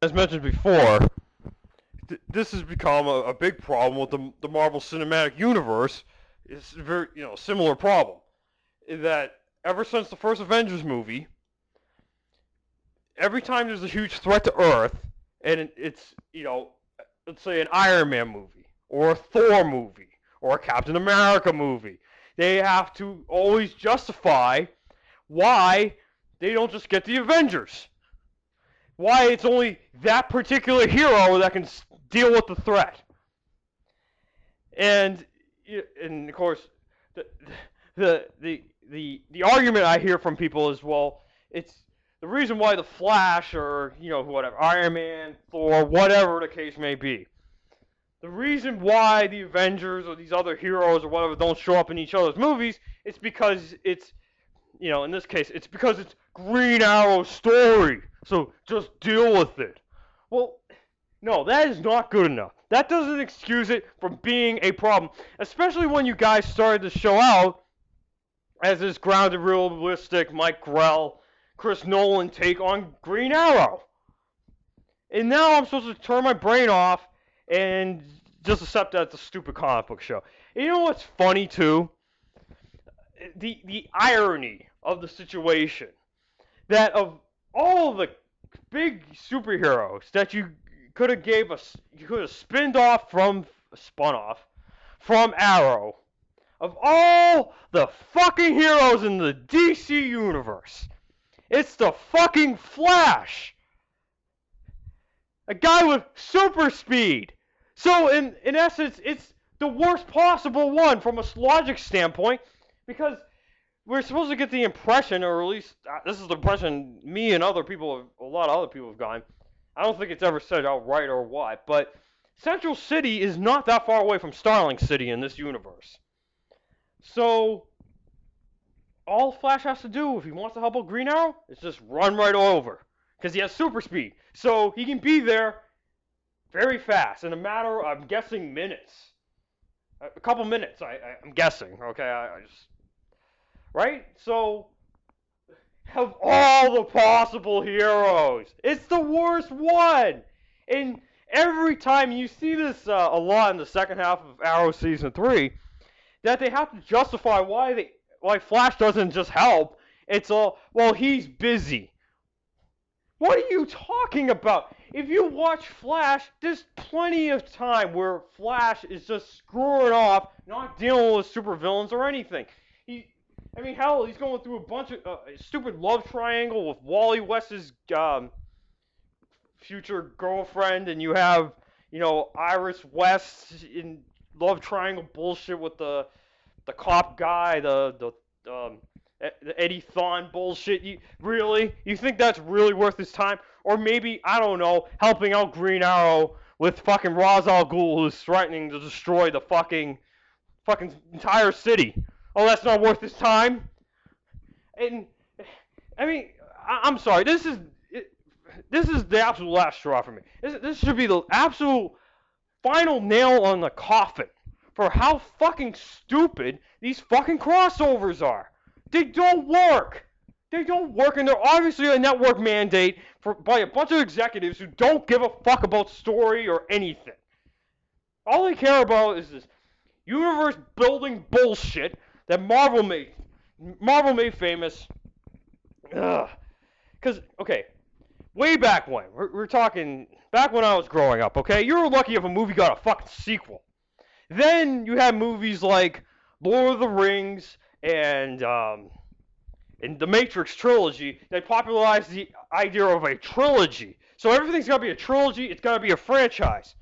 as mentioned before, this has become a big problem with the Marvel Cinematic Universe. It's a very, similar problem. In that ever since the first Avengers movie, every time there's a huge threat to Earth, and it's, let's say an Iron Man movie, or a Thor movie, or a Captain America movie, they have to always justify why they don't just get the Avengers. Why it's only that particular hero that can deal with the threat. And of course, the argument I hear from people is, well, it's the reason why the Flash or, whatever, Iron Man, Thor, whatever the case may be. The reason why the Avengers or these other heroes or whatever don't show up in each other's movies, it's because it's, in this case, it's because it's Green Arrow's story. So just deal with it. Well, no, that is not good enough. That doesn't excuse it from being a problem, especially when you guys started to show out as this grounded, realistic Mike Grell, Chris Nolan take on Green Arrow. And now I'm supposed to turn my brain off and just accept that it's a stupid comic book show. And you know what's funny too? The irony of the situation. That of all the big superheroes that you could have spun off from Arrow, of all the fucking heroes in the DC universe, it's the fucking Flash. A guy with super speed. So in essence, it's the worst possible one from a logic standpoint, because we're supposed to get the impression, or at least this is the impression me and a lot of other people have gotten. I don't think it's ever said outright or what, but Central City is not that far away from Starling City in this universe. So all Flash has to do if he wants to help out Green Arrow is just run right over, because he has super speed. So he can be there very fast in a matter, I'm guessing, minutes. A couple minutes, I'm guessing. Okay, I just... Right? So, of all the possible heroes, it's the worst one! And every time you see this a lot in the second half of Arrow Season 3, that they have to justify why Flash doesn't just help. It's all, well, he's busy. What are you talking about? If you watch Flash, there's plenty of time where Flash is just screwing off, not dealing with supervillains or anything. Hell, he's going through a bunch of stupid love triangle with Wally West's future girlfriend, and you have, Iris West in love triangle bullshit with the cop guy, the Eddie Thawne bullshit. You think that's really worth his time? Or maybe, I don't know, helping out Green Arrow with fucking Ra's al Ghul, who's threatening to destroy the fucking entire city. Oh, that's not worth his time? And, I'm sorry, this is the absolute last straw for me. This should be the absolute final nail on the coffin for how fucking stupid these fucking crossovers are. They don't work. They don't work, and they're obviously a network mandate by a bunch of executives who don't give a fuck about story or anything. All they care about is this universe-building bullshit that Marvel made famous. Because, okay, way back when, we're talking back when I was growing up, okay? You were lucky if a movie got a fucking sequel. Then you had movies like Lord of the Rings and the Matrix trilogy that popularized the idea of a trilogy. So everything's got to be a trilogy, it's got to be a franchise.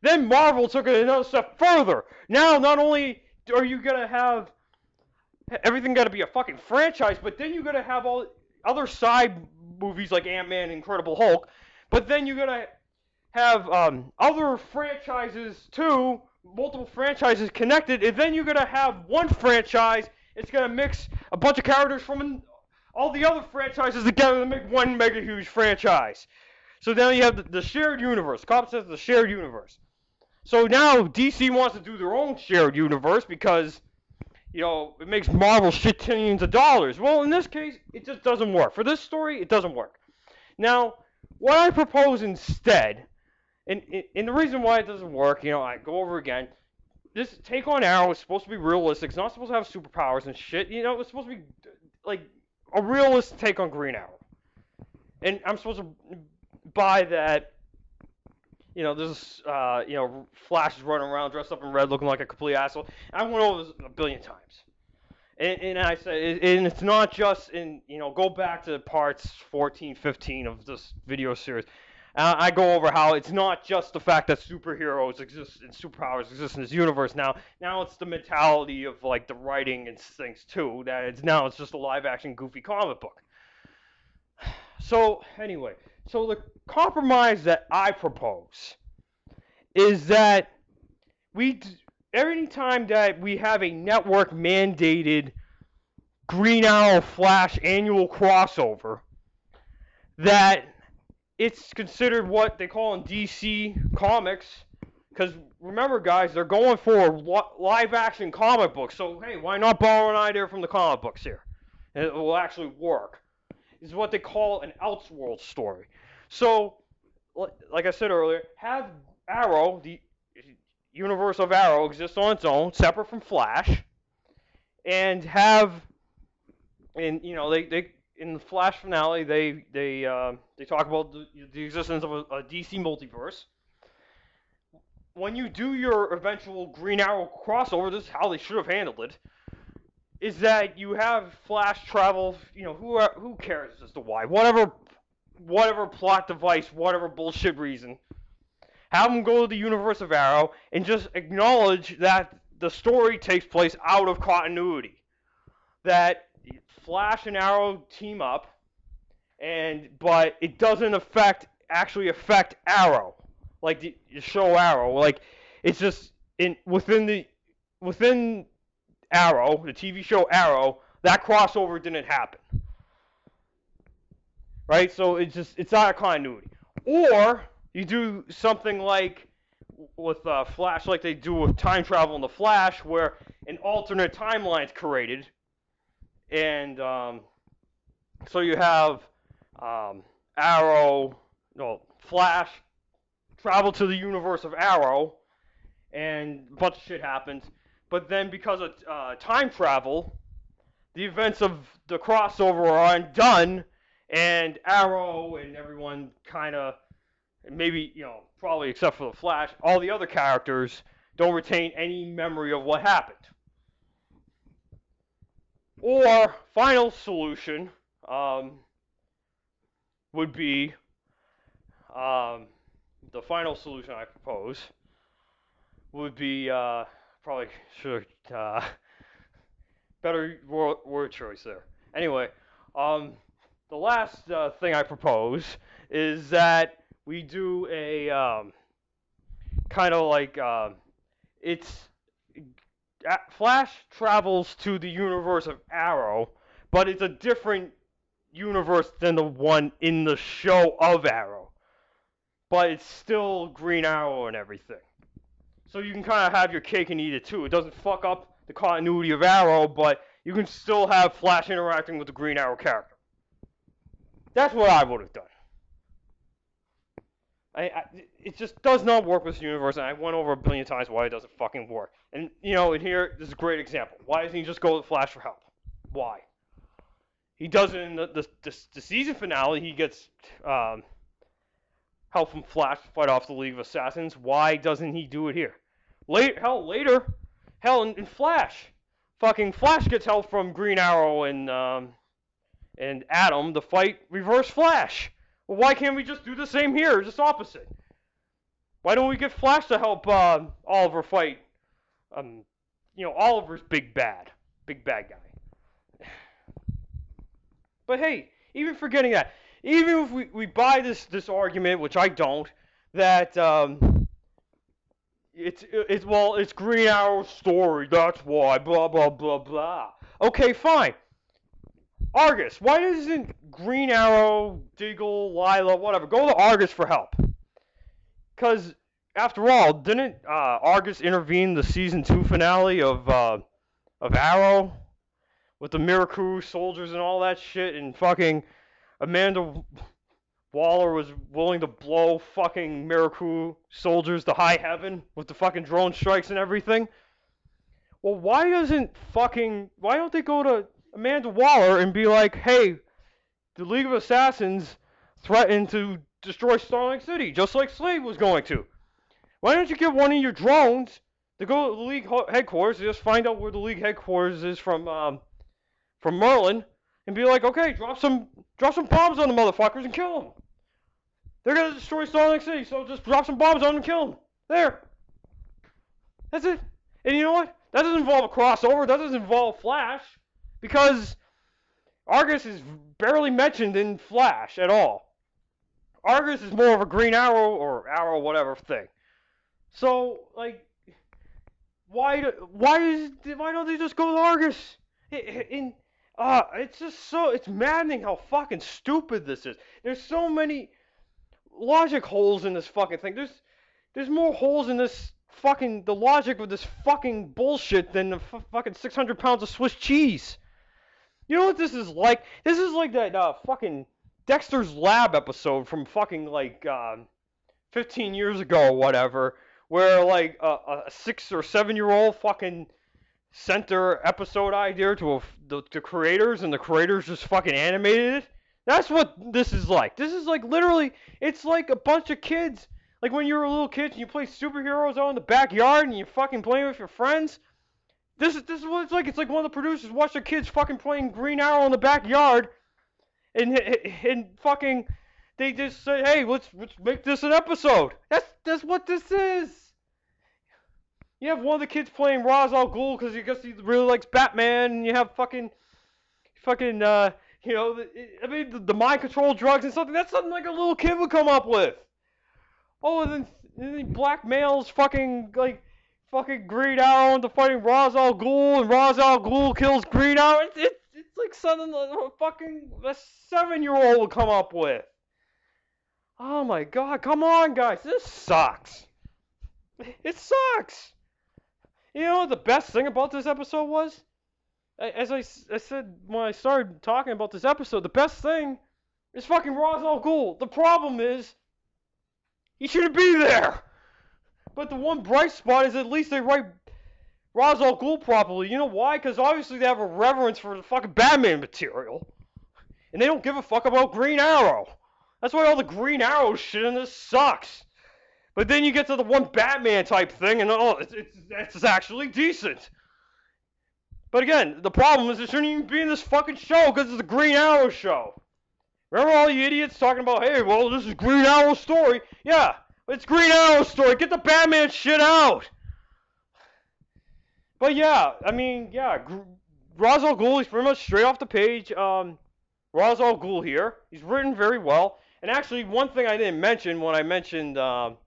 Then Marvel took it another step further. Now, not only are you going to have everything got to be a fucking franchise, but then you're going to have all other side movies like Ant-Man and Incredible Hulk, but then you're going to have other franchises too, multiple franchises connected, and then you're going to have one franchise. It's going to mix a bunch of characters from all the other franchises together to make one mega huge franchise. So now you have the shared universe. Comics says the shared universe. So now DC wants to do their own shared universe because, it makes Marvel shit-tillions of dollars. Well, in this case, it just doesn't work. For this story, it doesn't work. Now, What I propose instead, and the reason why it doesn't work, I go over again. This take on Arrow is supposed to be realistic. It's not supposed to have superpowers and shit. It's supposed to be like a realistic take on Green Arrow. And I'm supposed to buy that. This, Flash is running around dressed up in red, looking like a complete asshole. I went over this a billion times. And I said, and it's not just go back to parts 14, 15 of this video series. I go over how it's not just the fact that superheroes exist and superpowers exist in this universe now. Now it's the mentality of like the writing and things too. That it's just a live action goofy comic book. So anyway, the compromise that I propose is that every time that we have a network mandated Green Arrow Flash annual crossover, that it's considered what they call in DC Comics, because remember guys, they're going for live action comic books, so hey, why not borrow an idea from the comic books here? And it will actually work. Is what they call an Elseworld story. So, like I said earlier, have Arrow, the universe of Arrow, exist on its own, separate from Flash, and have, and they in the Flash finale they talk about the existence of a DC multiverse. When you do your eventual Green Arrow crossover, this is how they should have handled it. Is that you have Flash travel? Who cares as to why? Whatever plot device, whatever bullshit reason. Have him go to the universe of Arrow and just acknowledge that the story takes place out of continuity. That Flash and Arrow team up, but it doesn't actually affect Arrow, like the show Arrow. Like it's just within Arrow, the TV show Arrow, that crossover didn't happen. Right? So it's out of continuity. Or you do something like with Flash, like they do with time travel in the Flash, where an alternate timeline is created, and so you have Flash travel to the universe of Arrow, and a bunch of shit happens. But then because of time travel, the events of the crossover are undone, and Arrow and everyone kind of, maybe, probably except for the Flash, all the other characters don't retain any memory of what happened. Or, final solution would be, the final solution I propose would be, probably should better word choice there. Anyway, the last thing I propose is that we do a kind of like Flash travels to the universe of Arrow, but it's a different universe than the one in the show of Arrow. But it's still Green Arrow and everything. So you can kind of have your cake and eat it too. It doesn't fuck up the continuity of Arrow, but you can still have Flash interacting with the Green Arrow character. That's what I would have done. It just does not work with this universe, and I went over a billion times why it doesn't fucking work. And, in here, this is a great example. Why doesn't he just go to Flash for help? Why? He does it in the season finale. He gets help from Flash to fight off the League of Assassins. Why doesn't he do it here? Later, in Flash. Fucking Flash gets help from Green Arrow and Atom to fight Reverse Flash. Well, why can't we just do the same here, just opposite? Why don't we get Flash to help Oliver fight, Oliver's big bad guy? But hey, even forgetting that, even if we buy this argument, which I don't, that it's Green Arrow's story, that's why, blah blah blah blah. Okay, fine. Argus, why doesn't Green Arrow, Diggle, Lila, whatever, go to Argus for help? Because, after all, didn't Argus intervene in the Season 2 finale of Arrow? With the Miracle soldiers and all that shit, and fucking Amanda Waller was willing to blow fucking Miracle soldiers to high heaven with the fucking drone strikes and everything. Well, why don't they go to Amanda Waller and be like, hey, the League of Assassins threatened to destroy Starling City, just like Slade was going to. Why don't you get one of your drones to go to the League headquarters, just find out where the League headquarters is from Merlin, and be like, okay, drop some bombs on the motherfuckers and kill them. They're gonna destroy Starling City, so just drop some bombs on them and kill them. There. That's it. And you know what? That doesn't involve a crossover. That doesn't involve Flash, because Argus is barely mentioned in Flash at all. Argus is more of a Green Arrow or Arrow whatever thing. So like, why don't they just go to Argus? It's just it's maddening how fucking stupid this is. There's so many logic holes in this fucking thing. There's more holes in this fucking the logic of this fucking bullshit than the fucking 600 pounds of Swiss cheese. You know what this is like? This is like that fucking Dexter's Lab episode from fucking like 15 years ago or whatever, where like a 6 or 7-year-old fucking sent their episode idea to the creators, and the creators just fucking animated it. That's what this is like. This is like literally, it's like a bunch of kids. Like when you were a little kid and you play superheroes out in the backyard and you're fucking playing with your friends. This is what it's like. It's like one of the producers watched their kids fucking playing Green Arrow in the backyard, and fucking they just say, hey, let's make this an episode. That's what this is. You have one of the kids playing Ra's al Ghul because he really likes Batman, and you have fucking you know, the mind control drugs and something. That's something like a little kid would come up with. Oh, and then he blackmails fucking Green Arrow into fighting Ra's al Ghul, and Ra's al Ghul kills Green Arrow. It's like something a 7-year-old would come up with. Oh my god, come on, guys, this sucks. It sucks. You know what the best thing about this episode was? As I said when I started talking about this episode, the best thing is fucking Ra's al Ghul. The problem is, he shouldn't be there. But the one bright spot is at least they write Ra's al Ghul properly. You know why? Because obviously they have a reverence for the fucking Batman material. And they don't give a fuck about Green Arrow. That's why all the Green Arrow shit in this sucks. But then you get to the one Batman type thing, and it's actually decent. But again, the problem is it shouldn't even be in this fucking show because it's a Green Arrow show. Remember all you idiots talking about, hey, well, this is Green Arrow's story. Yeah, it's Green Arrow's story. Get the Batman shit out. But yeah, I mean, yeah, Ra's al Ghul, he's pretty much straight off the page. Ra's al Ghul here. He's written very well. And actually, one thing I didn't mention when I mentioned, when I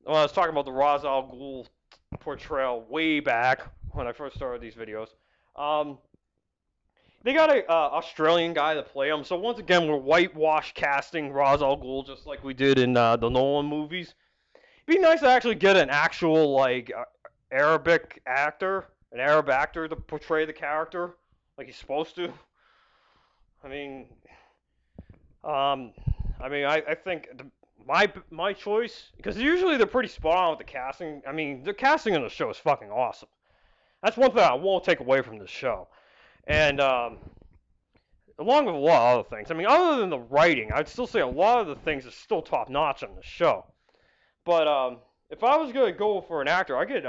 was talking about the Ra's al Ghul portrayal way back when I first started these videos, they got a Australian guy to play him. So once again, we're whitewash casting Ra's al Ghul just like we did in the Nolan movies. It'd be nice to actually get an actual like Arabic actor, an Arab actor to portray the character like he's supposed to. I think my choice, because usually they're pretty spot on with the casting. I mean, the casting on the show is fucking awesome. That's one thing I won't take away from this show. And along with a lot of other things. I mean, other than the writing, I'd still say a lot of the things are still top notch on the show. But if I was gonna go for an actor, I'd get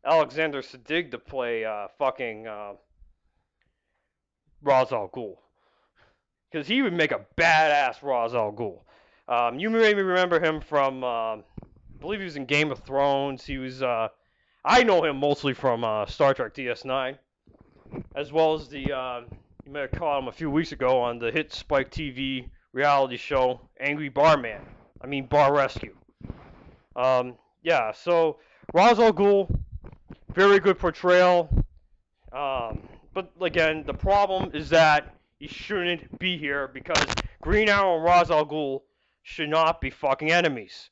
Alexander Siddig to play fucking Ra's al Ghul, because he would make a badass Ra's al Ghul. You maybe remember him from, I believe he was in Game of Thrones. He was, I know him mostly from Star Trek DS9, as well as the, you may have caught him a few weeks ago on the hit Spike TV reality show, Angry Barman. I mean, Bar Rescue. Yeah, so Ra's al Ghul, very good portrayal. But again, the problem is that he shouldn't be here because Green Arrow and Ra's al Ghul should not be fucking enemies.